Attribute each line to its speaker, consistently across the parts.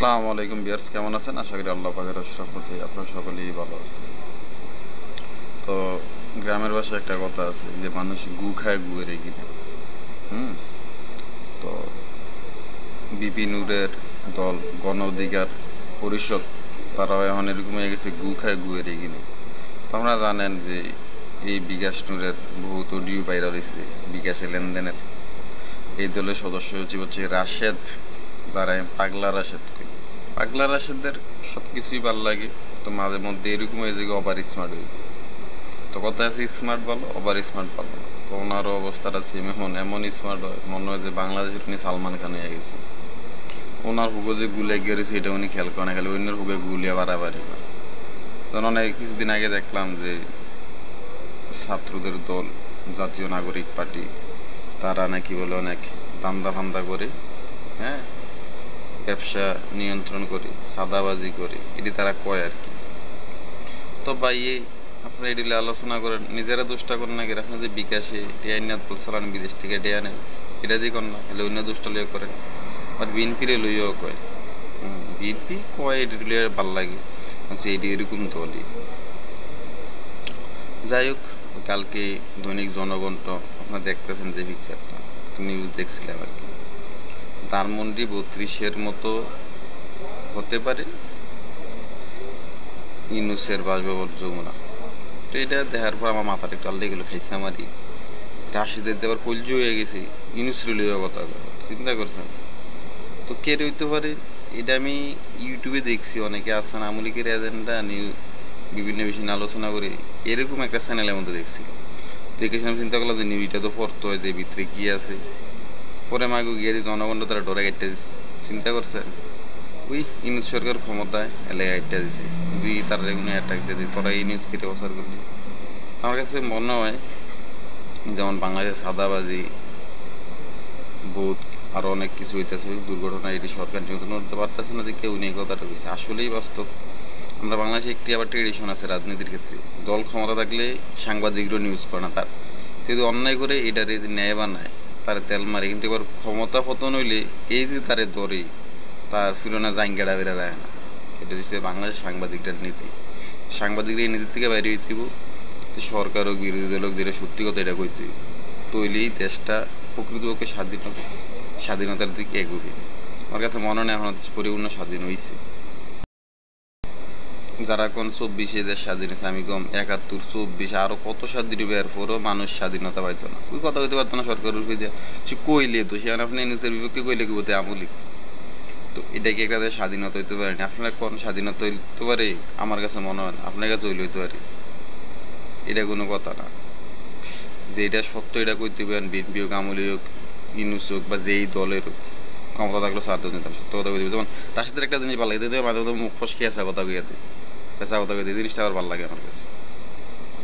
Speaker 1: আসসালামু আলাইকুম বিয়ার্স, কেমন আছেন? আশা করি আল্লাহ পাকের রহমতে আপনারা সকলেই ভালো আছেন। তো গ্রামের ভাষায় একটা কথা আছে যে মানুষ গু খায় গুয়েরে কিনে। হুম। তো বিপি নূরের দল গণ অধিকার পরিষদ তারাও এখন এরকম হয়ে গেছে গু খায় গুয়েরে কিনে। তো আমরা জানেন যে এই বিকাশ নূরের বহুত অডিও ভাইরাল হয়েছে বিকাশে লেনদেনের। এই দলের সদস্য সচিব হচ্ছে রাশেদ, যারা পাগলা রাশেদ কই। পাগলা রাশেদের সব কিছুই ভালো লাগে। তো মাঝে মধ্যে এরকম হয়ে যায় ওভার স্মার্ট হয়ে যায়। তো কথা আছে স্মার্ট ভালো, ওভার স্মার্ট ভালো। তো ওনারও অবস্থাটা সেম, এখন এমন স্মার্ট হয় মনে হয় যে বাংলাদেশের উনি সালমান খান হয়ে গেছে। ওনার হুগো যে গুলে গেছে এটা উনি খেয়াল করে না, খালি অন্যের হুগে গুলিয়ে বাড়াবাড়ি করে। যেমন অনেক কিছুদিন আগে দেখলাম যে ছাত্রদের দল জাতীয় নাগরিক পার্টি তারা নাকি বলে অনেক দান্দা ফান্দা করে, হ্যাঁ, ব্যবসা নিয়ন্ত্রণ করে, সাদাবাজি করে, এটি তারা কয় আর কি। তো ভাই আপনারা এটি আলোচনা করেন, নিজেরা দুষ্টা করেন না, আপনি যে বিকাশে টিয়াইনাথ চালান বিদেশ থেকে টিয়া নেন, এটা দিয়ে করেন না, তাহলে অন্য দুষ্টা লইয়া করেন। আর বিএনপিরে লইয়াও কয়, বিএনপি কয় এটি লইয়া ভাল লাগে, এটি এরকম দলই। যাই হোক, কালকে দৈনিক জনগণ আপনারা দেখতেছেন যে পিকচারটা, নিউজ দেখছিলাম আর কি। ধানমন্ডি 32-এর মতো হতে পারে ইউনুসের বাসভবন যমুনা। তো এটা দেখার পর আমার মাথাটা একটু আল্লাহ গেলো, খাইছে আমারই রাশিদের আবার কলজু হয়ে গেছে ইউনুস রিলিও কথা চিন্তা করছেন। তো কে রইতে পারে এটা আমি ইউটিউবে দেখছি, অনেকে আছেন আমলিকের এজেন্ডা নিয়ে বিভিন্ন বিষয় নিয়ে আলোচনা করে, এরকম একটা চ্যানেলের মধ্যে দেখছি। দেখেছিলাম, চিন্তা করলাম যে নিউজটা তো পড়তে হয় যে ভিতরে কী আছে। পরে মাকে গিয়ে জনগণটা তারা ডরে কেটে দিচ্ছে। চিন্তা করছেন, ওই ইউনুস সরকার ক্ষমতায় এলাকায় একটা দিছে, তুই তার রেগুনে অ্যাটাক দিয়ে তোরা এই নিউজ কেটে প্রচার করলি। আমার কাছে মনে হয় যেমন বাংলাদেশের সাদাবাজি, বহুত আরও অনেক কিছু হইতেছে দুর্ঘটনা, এটি সরকার নিয়ন্ত্রণ করতে পারতেছে না, যে কেউ নিয়ে কথাটা বলছে আসলেই বাস্তব। আমরা বাংলাদেশে একটি আবার ট্রেডিশন আছে রাজনীতির ক্ষেত্রে, দল ক্ষমতা থাকলে সাংবাদিকরা নিউজ করে না, তার যদি অন্যায় করে এটার যদি ন্যায় বানায় তার তেল মারে, কিন্তু এবার ক্ষমতা পতন হইলে এই যে তারে ধরে তার ফিরোনা জাইঙ্গাড়া বেড়া রায় না। এটা হচ্ছে বাংলাদেশ সাংবাদিকটার নীতি। সাংবাদিকরা এই নীতির থেকে বাইরে হইতে যে সরকার হোক বিরোধী দল হোক, যেটা সত্যি কথা এটা কইতে তৈলেই দেশটা প্রকৃতপক্ষে স্বাধীনতার দিকে এগোবে। আমার কাছে মনে হয় এখন পরিপূর্ণ স্বাধীন হয়েছে। যারা কোন 24-এ দেশ স্বাধীন হয়েছে, আমি কম 71, 24 আরো কত স্বাধীন হবে, এরপরও মানুষ স্বাধীনতা পাইতো না, ওই কথা কইতে পারতো না সরকার উঠে দেওয়া কিছু কইলে। তো সেখানে আপনি নিউজের বিপক্ষে কইলে কি বলতে আমলিক। তো এটা কি একটা স্বাধীনতা হইতে পারেনি? আপনারা কোন স্বাধীনতা হইতে পারে? আমার কাছে মনে হয় আপনার কাছে হইলে হইতে পারে, এটা কোনো কথা না। যে এটা সত্য এটা কইতে পারেন বিএনপি হোক, আমলি হোক, ইউনুস হোক, বা যেই দলের হোক, ক্ষমতা থাকলেও সার দিতাম, সত্য কথা কইতে। যেমন রাশিদের একটা জিনিস ভালো লাগে, মাঝে মধ্যে মুখ ফসকে আসা কথা কইয়াতে, পেঁচা কথা কইতে, জিনিসটা আবার ভালো লাগে আমার কাছে।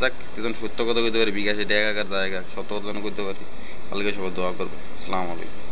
Speaker 1: যাক, যেজন সত্য কথা কইতে পারি, বিকাশে টাকা জায়গা সত্য কথা যেন কইতে পারি। ভালো সবাই দোয়া করবে। আসসালামু আলাইকুম।